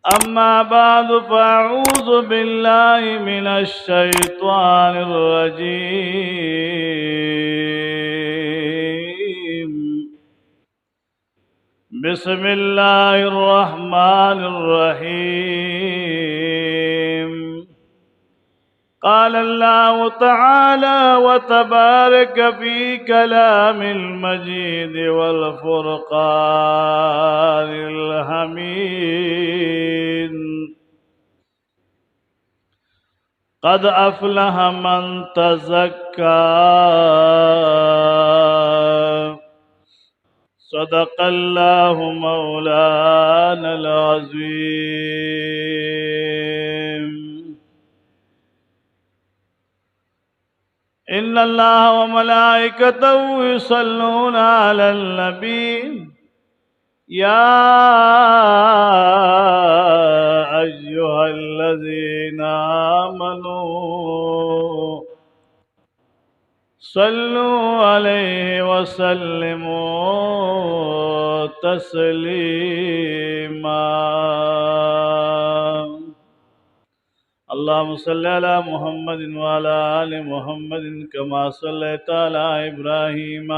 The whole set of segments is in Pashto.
أما بعد فأعوذ بالله من الشيطان الرجيم. بسم الله الرحمن الرحيم. قال الله تعالى وتبارك في كلام المجيد والفرقان الحميد. قد أفلح من تزكى. صدق الله مولانا العظيم. إن الله وملائكته يصلون على النبي يا أيها الذين آمنوا صلوا عليه وسلموا تسليما. اللهم صل على محمد وعلى آل محمد كما صليت على إبراهيم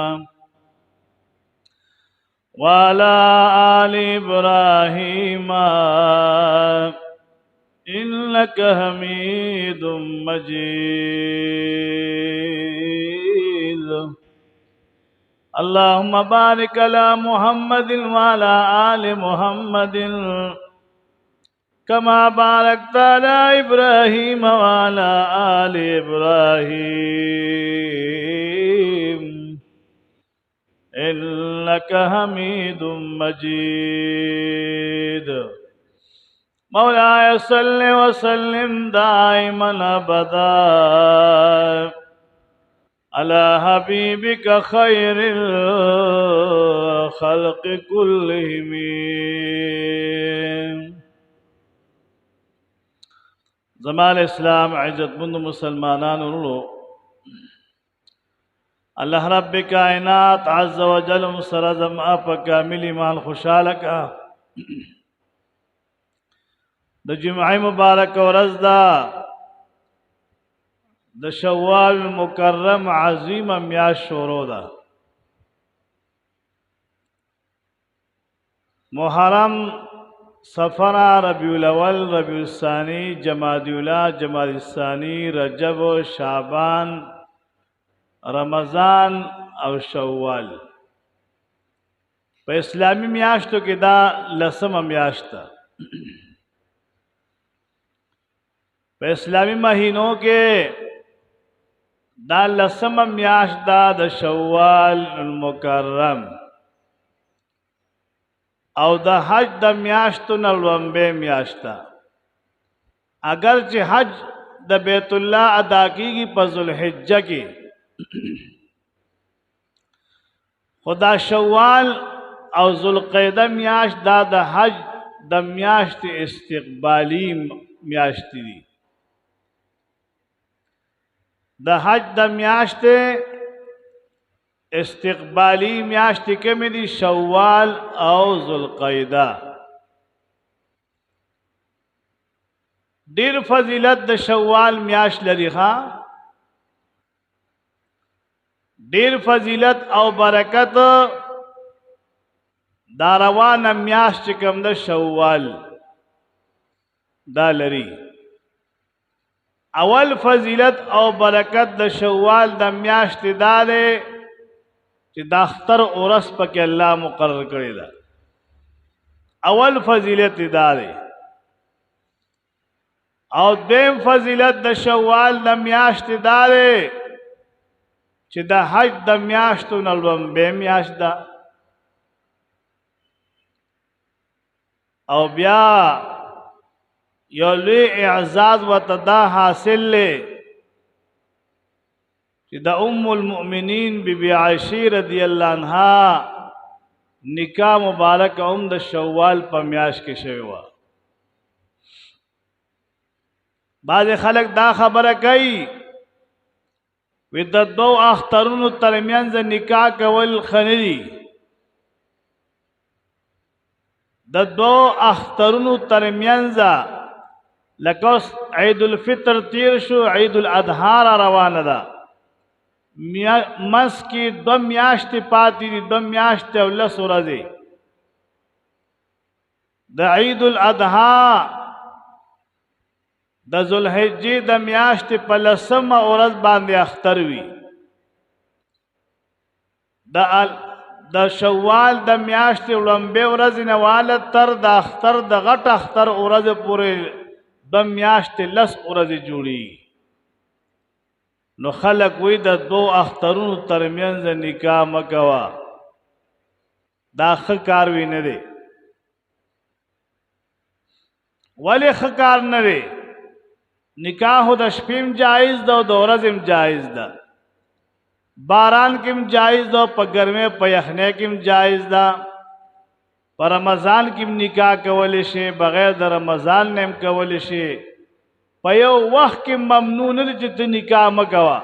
وعلى آل إبراهيم إنك حميد مجيد. اللهم بارك على محمد وعلى آل محمد كما باركت على إبراهيم وعلى آل إبراهيم إنك حميد مجيد. مولاي صل وسلم دائما أبدا على حبيبك خير الخلق كلهم. زمان اسلام عزت مند مسلمانان ورلو اللہ رب کائنات عز و جل مسرزم اپا کامل ایمان خوشالکا د جمعی مبارک و رزدہ د شوال مکرم عظیم میاش شورو دا محرم صفر ربیع الاول ربیع الثانی جمادی الاولی جمادی الثانی رجب شعبان رمضان او شوال. په اسلامی میاشتو کې دا لسم میاشت ده. په اسلامی مہینوں کې دا لسم میاشت ده د شوال المکرم او د حج د میاشتو نه لومبه میاشت ده. اگر چې حج د بیت الله ادا کیږي په ذوالحجه کې خدا شوال او ذوالقعده میاشت دا د حج د میاشت استقبالی میاشت دي. د حج د میاشت استقبالی میاشت کې مې دي شوال او ذوالقعده. ډیر فضیلت د شوال میاشت لري ښا. ډیر فضیلت او برکت دا روانه میاشت کوم د شوال دا لري. اول فضیلت او برکت د شوال د میاشت دا ده چې د اختر اورس پکې الله مقرر کړی ده. اول فضیلت دا ده. او دیم فضیلت د شوال د میاشت دا ده چې د حج د میاشتو نه لومبه میاشت ده. او بیا یو لوی اعزاز ورته دا حاصل لې چې د ام المؤمنین بی بی عائشہ رضی اللہ عنہا نکاح مبارک هم د شوال په میاشت کې شوی و. بعض خلک دا خبره کوي وی د دو اخترونو ترمنځ نکاح کول خنري. د دو اخترونو ترمنځ لکه اوس عید الفطر تیر شو، عید الاضحی را روانه ده، منځ کې 2 میاشتې پاتې دي، 2 میاشتې او 10 ورځې. د عید الاضحی د ذوالحجې د میاشتې په 10مه ورځ باندې اختر وي. د شوال د میاشتې لومبې ورځې نه واله تر د اختر د غټ اختر ورځې پورې 2 میاشتې 10 ورځې جوړي. نو خلق وی د 2 اخترونو ترمنځ نکاح مکوا، دا ښه کار وی نه دی. ولې ښه کار نه دی؟ نکاح د شپې جایز ده او د ورځې جایز ده، باران کې جایز ده، په ګرمۍ په یخنۍ کې جایز ده. په رمضان کې نکاح کولی شي، بغیر د رمضان نه هم کولی شي. په یو وخت کې ممنوع نه دی چې ته نکاح مه کوه،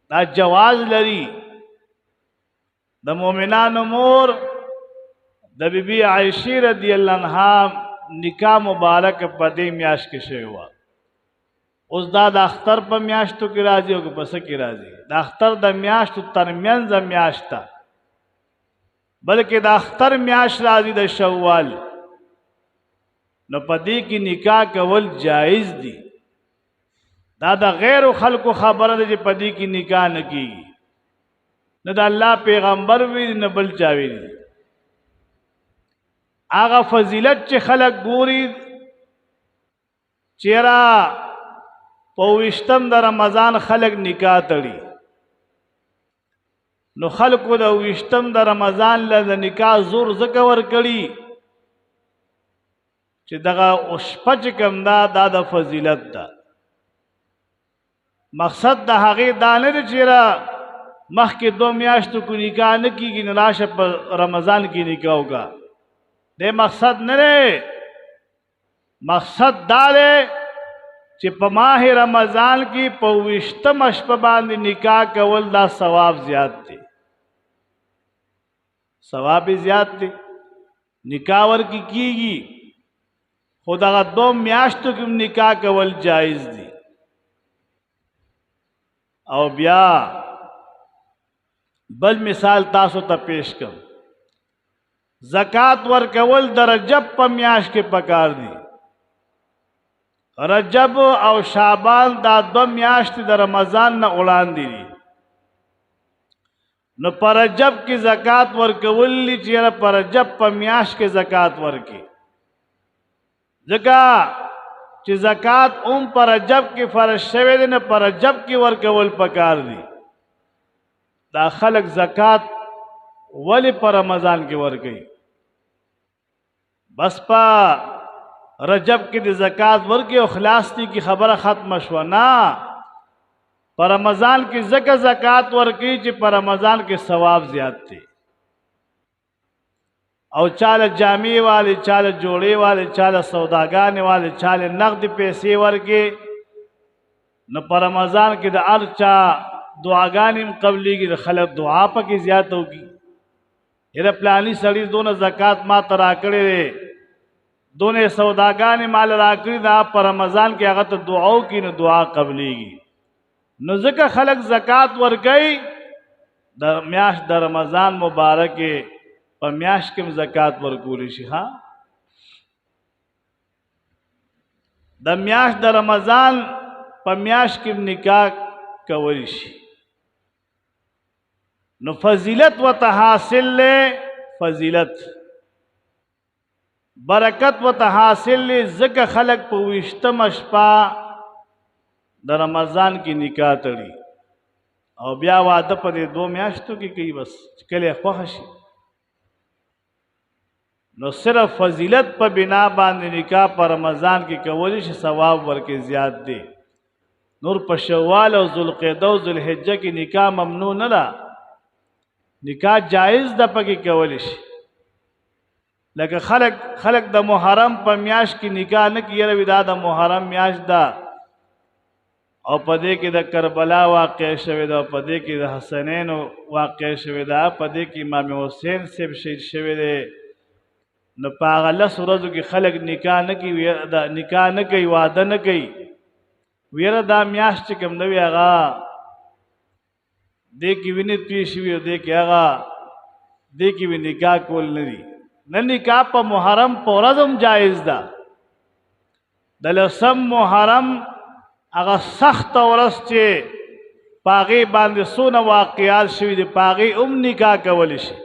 دا جواز لري. د مؤمنانو مور د بیبي عایشې رضی الله عنها نکاح مبارک په دې میاشت کې شوی وه. اوس دا د اختر په میاشتو کې راځي او په څه کې راځي؟ د اختر د میاشتو ترمنځ میاشت ده، بلکې د اختر میاشت راځي د شوال. نو په دې کې نکاح کول جایز دي. دا د غیر خلکو خبره ده چې په دې کې نکاح نه کیږي، نه د الله پیغمبر وی نه بل چا ویلي. هغه فضیلت چې خلک ګوري چیرې په 20م د رمضان خلک نکاح تړي، نو خلکو د 20م د رمضان له د نکاح زور ځکه ورکړي چې دغه شپه چې کوم ده دا د فضیلت ده. مقصد د هغې دا نه دی چې مخکې 2 میاشتو کو نکاح نه کېږي نو راشه په رمضان کې نکاح وکړه. دې مقصد نه دی. مقصد دا دی چې په ماه رمضان کې په 20مه شپه باندې نکاح کول دا ثواب زیات دی، ثواب زیات دی. نکاح ورکی کیږي، خو دغه 2 میاشتو کې نکاح کول جایز دی. او بیا بل مثال تاسو ته پیش کوم. زکات ورکول د رجب په میاشت کې پکار دی. رجب او شعبان دا 2 میاشتې د رمضان نه وړاندې دي. نو پر رجب کې زکات ورکول چې پر رجب په میاشت کې زکات ورکي، ځکه چې زکات پر رجب کې فرض شوی دی، نه پر رجب کې ورکول پکار دي. دا خلق زکات ولی پر رمضان کې ورکي؟ بس په رجب کې د زکات ورکي او خلاص دي کی خبره ختم شو. نه، پر رمضان کې زکه زکات ورکي چې پر رمضان کې ثواب زیات دی. او چاله جامع والے، چاله جوړې والے، چاله سوداګانې والے، چاله نقد پیسې ورکي، نو پر رمضان کې د ارچا دعاګانې قبلېږي، د خلک دعا پکې زیات ہوگی. یره پلانی سړی دونه زکات ما ته راکړی دی، دونه سوداګانې مال راکړي، دا پر رمضان کې هغه ته دعا وکړي نو دعا قبلېږي. نو ځکه خلک زکات ورکوي. د میاشت د رمضان مبارکې په میاشت کې زکات ورکولی شي. ها، د میاشت د رمضان په میاشت کې نکاح کولی شي. نو فضیلت و تحاصل لے، فضیلت برکت و تحاصل لے، ذکر خلق په 20مه شپه د رمضان کې نکاح تړي او بیا واده په 2 میاشتو کې کوي، بس کله خوښ شي. نو صرف فضیلت په بنا باندې نکاح په رمضان کې کولی شي، ثواب ورکې زیات دی. نور په شوال او ذوالقعده او ذوالحجه کې نکاح ممنوع نه ده، نکاح جائز ده پکې کولی شي. لکه خلق د محرم په میاشت کې نکاح نه کوي، یره دا د محرم میاشت ده او په دې کې د کربلا واقع شوی ده، په دې کې د حسنین واقع شوی ده، په دې کې امام حسین صاحب شهید شوی دی، نو په هغه لس ورځو کې خلک نکاح نه کوي، دا نکاح نه کوي، واده نه کوي. ویره دا میاشت چې کوم دی هغه دې کې وینې توی شوي او دې کې هغه دې کې وی نکاح کول نه دي. نه نکاح په محرم په ورځ هم جایز ده. د لسم محرم هغه سخت ورځ چې په هغې باندې څونه واقعات شوي دي په هغې هم نکاح کولی شي.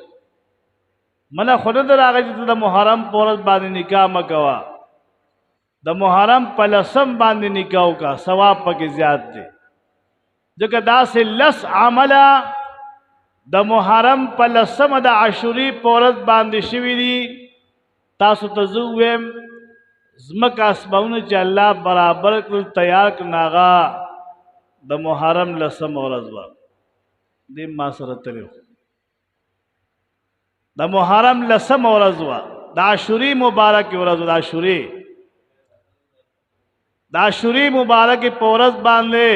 منه خو نه ده راغلی چې د محرم په ورځ باندې نکاح مه کوه. د محرم په لسم باندې نکاح وکړه، ثواب پکې زیات دی. ځکه داسې لس عمله د محرم په لسمه د عاشورې په ورځ باندې شوي دي. تاسو ته زه ووایم ځمکه اسمانونه چې الله برابر کړل تیار کړل هغه د محرم لسمه ورځ وه. دې ما سره تللی و، د محرم لسمه ورځ وه، د عاشورې مبارکې ورځ وه. د عاشورې مبارکې په ورځ باندې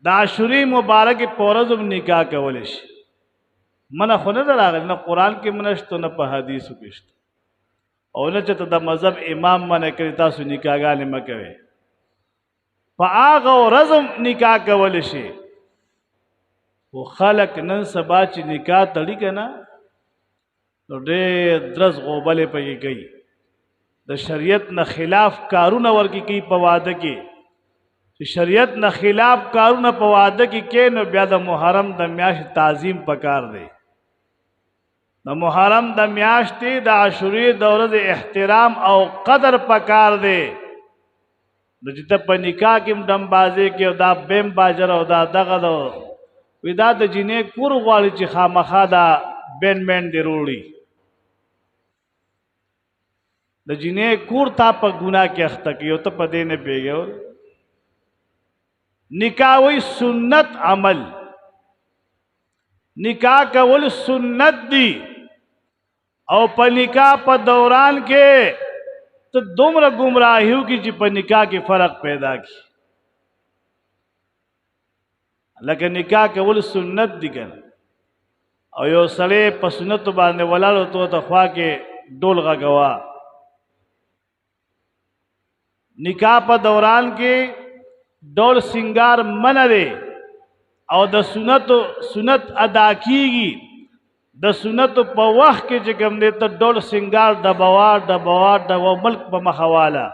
د عاشورې مبارکې په ورځ هم نکاح کولی شي. منه خو نه ده راغلې، نه قرآن کې منع شته نه په حدیثو کې شته، او نه چې ته د مذهب امام منع کړي تاسو نکاحګانې مه کوئ. په هغه ورځ هم نکاح کولی شي. خو خلک نن سبا چې نکاح تړي که نه نو ډېر درز غوبلې پکې کوي، د شریعت نه خلاف کارونه ورکې کوي په واده کې. چې شریعت نه خلاف کارونه په واده کې کوي نو بیا د محرم د میاشتې تعظیم پکار دی. د محرم د میاشتې د عاشورې د ورځې احترام او قدر پکار دی. نو چې ته په نکاح کې هم ډمبازې کې او دا بیم باجر او دا دغه د وی دا د جینۍ کور غواړي چې خامخا دا بین مین دې روړي. د جینۍ کور تا په ګناه کې اخته کوي او ته په دې نه پوهېږې. نکاح وی سنت عمل، نکاح کول سنت دی. او په نکاح په دوران کې ته دومره گمراهیو کی چې په نکاح کې فرق پیدا کی. لکه نکاح کول سنت دی کنه، او یو سړی په سنتو باندې ولاړ او ته خوا کې ډول غږوا. نکاح په دوران کې ډول سنگار منع دی او د سنت ادا کیږي. د سنت په وخت کې چې کوم دی ته ډول سنگار ډبوا ملک په مخواله.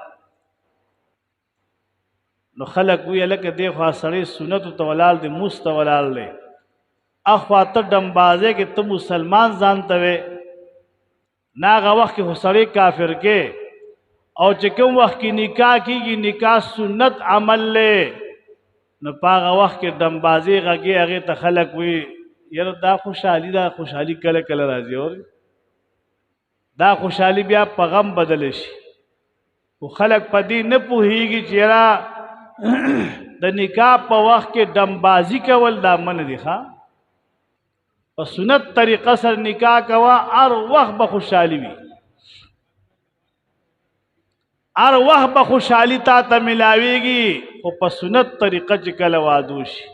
نو خلک وی لکه دی خوا سړی سنتو ته ولاړ دی، موس ته ولاړ دی، اخوا ته ډمبازې کې ته مسلمان ځان ته وې. نه هغه وخت کې خو سړی کافر کې، او چې کوم وخت کې نکاح کېږي نکاح سنت عمل دی. نو په هغه وخت کې ډمبازې غږې هغې ته خلک وی یاره دا خوشحالي ده، خوشحالي کله کله راځي او دا خوشحالي بیا په غم بدل شي. خو خلک په دې نه پوهېږي چې یاره د نکاح په وخت کې ډمبازي کول دا منع دي. په سنت طریقه سره نکاح کوه، هر وخت به خوشحالي وي، هر وخت به خوشحالي تا ته ملاویږي. خو په سنت طریقه چې کله وادو شي.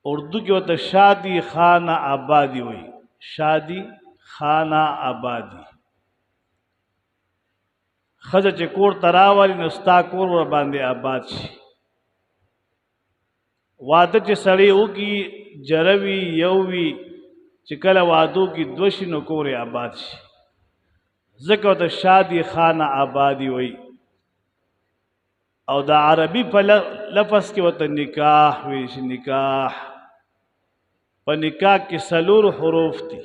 اردو کې ورته شادی خانہ آبادی وایي، شادی خانہ آبادی. ښځه چې کور ته راولي نو ستا کور ور باندې آباد شي. واده چې سړی وکړي جره وي یو وي، چې کله وادو کې دوه شي نو کور یې آباد شي. ځکه ورته شادی خانہ آبادی وایي. او د عربي په لفظ کې ورته نکاح وایي چې نکاح. په نکاح کې څلور حروف دي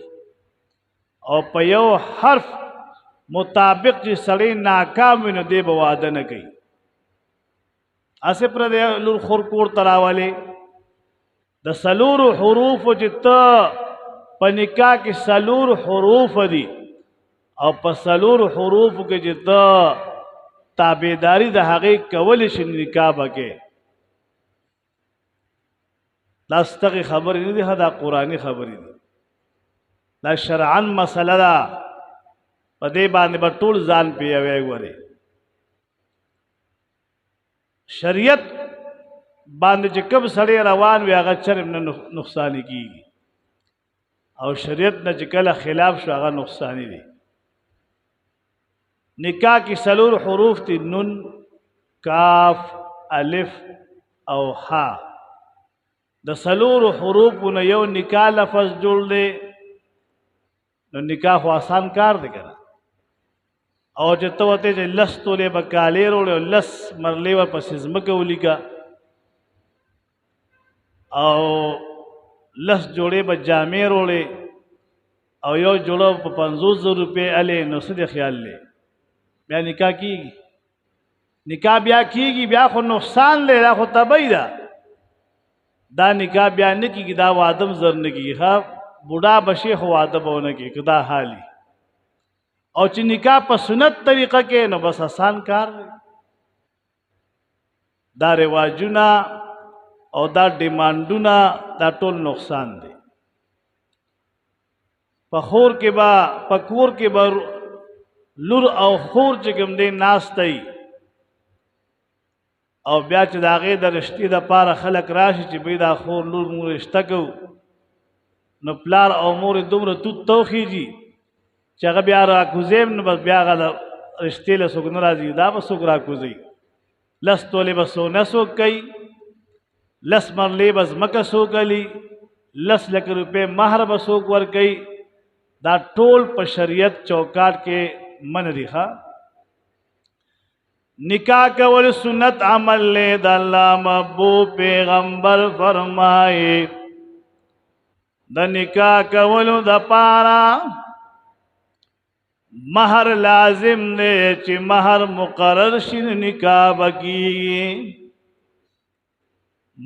او په یو حرف مطابق چې سړی ناکام وي نو دی به واده نه کوي. هسې پردی لور خور کور ته راولې. د څلورو حروفو چې ته په نکاح کې څلور حروف دي او په څلورو حروفو کې چې ته تابعداري د هغې کولی شي نکاح به کې. دا ستغې خبرې نه دي، دا قرآني خبرې دي، دا شرعاً مسله ده. په دې باندې به ټول ځان پیوی ګورې. شریعت باندې چې کوم سړی روان وي هغه چرم نه نقصاني کیږي او شریعت نه چې کله خلاف شو هغه نقصاني دی نکاح کی سلور حروف تی نون کاف الف او ها د سلور حروف نه یو نکاح لفظ جوړ دی نو نکاح خو آسان کار دی کنه او چې ته وته چې لس تولې به کالې وروړې او لس مرلې ورپسې ځمکه ولیکه او لس جوړې به جامې وروړې او یو جوړه په 50,000 روپۍ الې نو څه دی خیال لې بیا نکاح کیږي نکاح بیا کیږي بیا خو نقصان لې دا خو تبعی ده دا نکاح بیا نه کیږي دا وادم زر نه کیږي ها بوډا بشي خو واده بونه کې کدا حالي او چې نکاح په سنت طریقه کې نو بس آسان کار دی دا رواجونه او دا ډیمانډونه دا ټول نقصان دی په خور کې با پکور کې با لور او خور چې کوم دی ناستای او بیا چې دا غي د رشتې د پاره خلک راشي چې بيد خور لور مور رشتہ کو نو پلار او مور دومره توخیږي چې هغه بیا را کوزیم نو بس بیا غل رشتې له سګن راځي دا به سګ را کوزي لس تولې به سو نسو کوي لس مرلې بس مکه سو کلی لس لک روپے مہر به سو ور کوي دا ټول په شریعت چوکاټ کې من ریخا نکاح کول سنت عمل لے دا اللہ محبوب پیغمبر فرمائے دا نکاح کولو دا پارا مہر لازم دے چی مہر مقرر شن نکاح بکی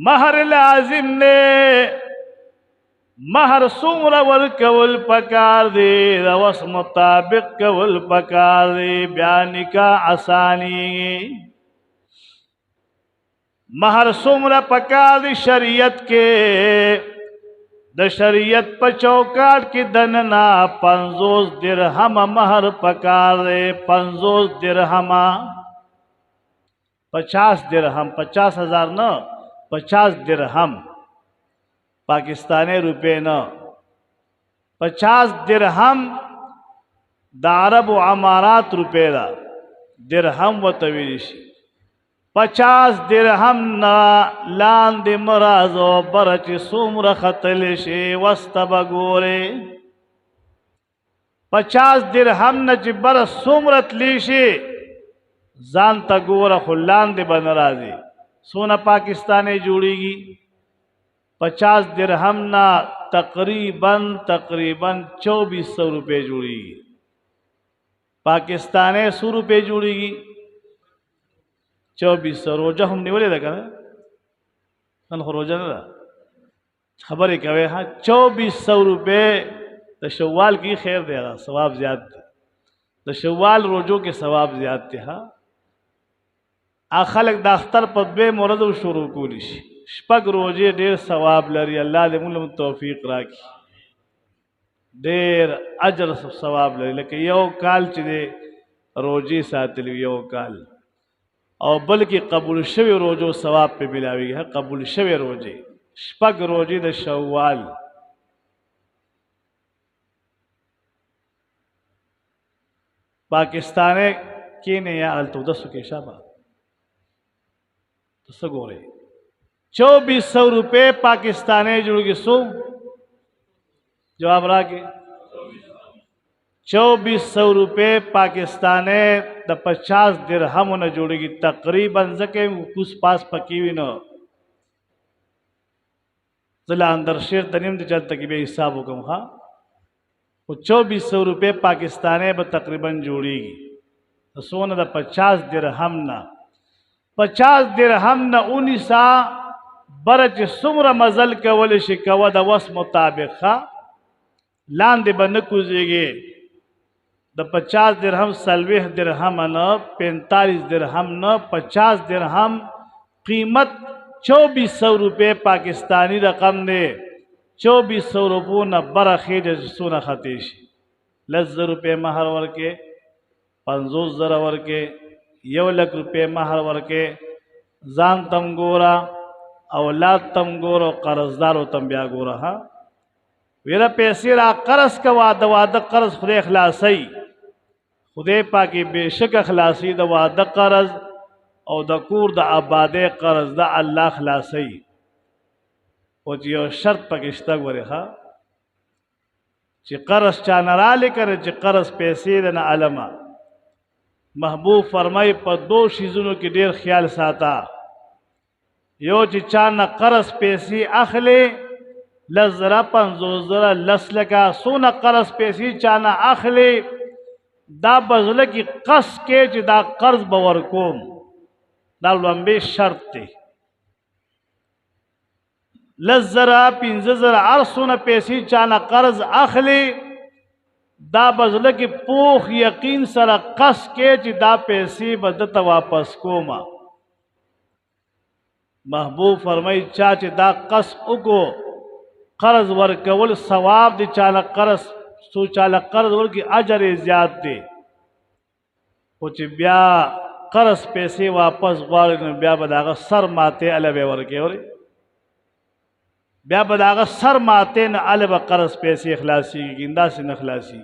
مہر لازم دے مہر سمر ورکول پکار دے روس مطابق کول پکار دے بیا نکاح آسانی مہر سمر پکار دے شریعت کے د شریعت په چوکاټ کې دننا 50 درهم مہر پکار دے 50 درهم 50 درهم 50,000 نه 50 درهم پاکستانی روپے نہ 50 درہم دا عرب و عمارات روپے دا درہم و طویلشی 50 درہم نا لاند مرازو برچ سومر خطلشی وسط بگورے 50 درہم نا چی برس سومرت لیشی زان تا گورا خلاند بنرازی سونا پاکستانی جوڑی گی 50 درہم نا تقریباً 2400 روپے جوڑی گی پاکستانے 100 روپے جوڑی گی 2400 روجہ ہم نیولے دا کہنا انخو روجہ نہ دا خبری کہوے ہاں 2400 روپے دا شوال کی خیر دے گا ثواب زیاد دے دا شوال روجوں کے ثواب زیاد دے ہاں خلق دا اختر پا دوے موردو شروع کولیش شپږ روزې ډېر ثواب لري الله دې موږ توفیق راکړي ډېر اجر ثواب لري لکه یو کال چې دې روزې ساتلی یو کال او بلکې قبول شوی روزو ثواب په ملاويږي قبول شوی روزې شپږ روزې د شوال پاکستانه کې نه یا التو دسو کې شابه تاسو ګورئ 2400 روپے پاکستانی جوڑ گی سو جواب را کے 2400 روپے پاکستانی دا 50 درہم نہ جوڑے گی تقریباً زکے کس پاس پکیوی نہ ضلع اندر شیر تنیم دی چلتا کی بے حساب حکم خواہ 2400 روپے پاکستانی با تقریباً جوڑے گی سونا دا 50 درہم نہ 50 درہم نہ 19 برچ سمر مزل کول شي کوه د وس مطابق لاندې به نه کوزیږي د 50 درهم 30 درهم نه 45 درهم نه 50 درهم قیمت 2400 روپے پاکستانی رقم دے 2400 روپو نه برخې د سونه خطیش 10,000 روپے مہر ورکے 50,000 ورکے 1 لک روپے مہر ورکے ځان تم ګورا اولاد تم ګوره او قرضدارو تم بیا ګوره ها ویره پیسې را قرض کوا د واده قرض خدای خلاصي خدای پاکي بشک خلاصي د واده قرض او د کور د آباده قرض د الله خلاصي او یو شرط پکې شته ګوره ها چې قرض چا نه را لیکره چې قرض پیسې نه علمه محبوب فرمای په دو شیزونو کې ډیر خیال ساته یو چې چا نه قرض پیسې اخلي لزره 50 لس لکه سونه قرض پیسې چا نه اخلي دا بزله کې قص کې چې دا قرض باور کوم دا لومبه شرط دی لزره 15000 ارسونه پیسې چا نه قرض اخلي دا بزله کې پوخ یقین سره قص کې چې دا پیسې بدته واپس کوما محبوب فرمای چا چې دا قص وکړو قرض ورکول ثواب دی چاله قرض سو چاله قرض ورکی اجر زیات دی او چې بیا قرض پیسې واپس غواړي نو بیا به داغه سر ماته الوی ورکی وری بیا به داغه سر ماته نه الوی قرض پیسې اخلاصي ګیندا سي نه اخلاصي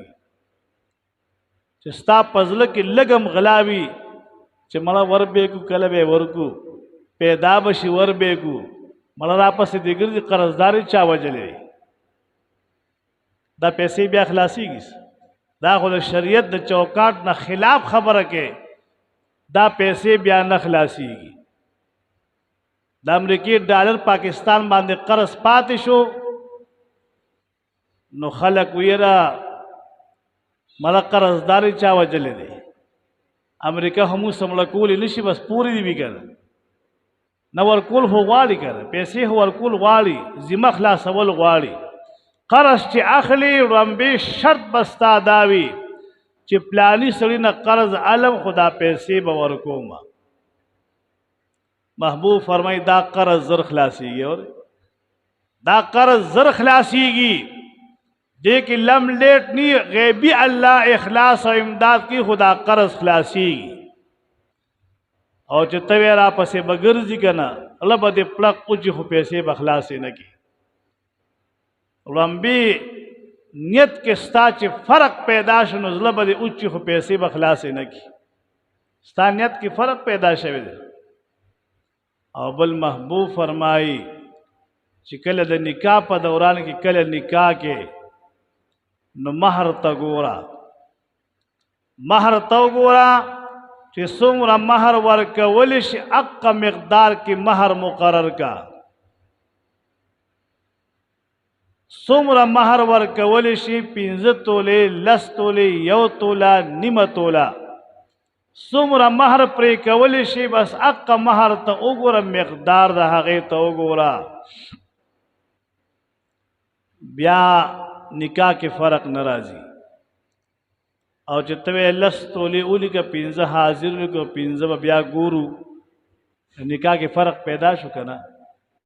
چې ستا پزله کې لګم غلاوي چې مړه ور به کو کله به ورکو پیدا بشي ور به کو مړه را پسې د ګرځي قرضداري چا وجلې دا پیسې بیا خلاصيږي دا خو د شریعت د چوکاټ نه خلاف خبره کې دا پیسې بیا نه خلاصيږي د امریکای ډالر پاکستان باندې قرض پاتې شو نو خلک ویرا مړه قرضداري چا وجلې دی امریکا همو سمړه کول نشي بس پوری دی وکړه نو ورکول هو غواړي کنه پیسې هو ورکول غواړي ذمہ خلاصول غواړي قرض چې اخلي رمبي شرط بستا داوي چې پلاني سړی نه قرض علم خدا پیسې به ورکوما محبوب فرمای دا قرض زر خلاصيږي اور دا قرض زر خلاصيږي دې کې لم لیټ نی غیبی الله اخلاص او امداد کی خدا قرض خلاصيږي او چې ته را پسې بغرزي کنه الله به دې پړق اوچې خو پیسې بخلاص نه کی رمبي نیت کې ستا چې فرق پیدا شونه زله به دې اوچې خو پیسې بخلاص نه کی ستا نیت کې فرق پیدا شوی دی او بل محبوب فرمایي چې کله د نکاح په دوران کې کله نکاح کې نو مہر ته ګورا مہر ته ګورا چې څومره مہر ورکول شي اق مقدار کې مہر مقرر کا څومره مہر ورکول شي 15 تولې 10 تولې 1 توله نیمه توله څومره مہر پرې کول شي بس اق مہر ته وګوره مقدار د هغه ته وګوره بیا نکاح کې فرق ناراضي او چې ته لس تولې اولی که 15 حاضر کو 15 بیا ګورو نکاح کې فرق پیدا شو کنه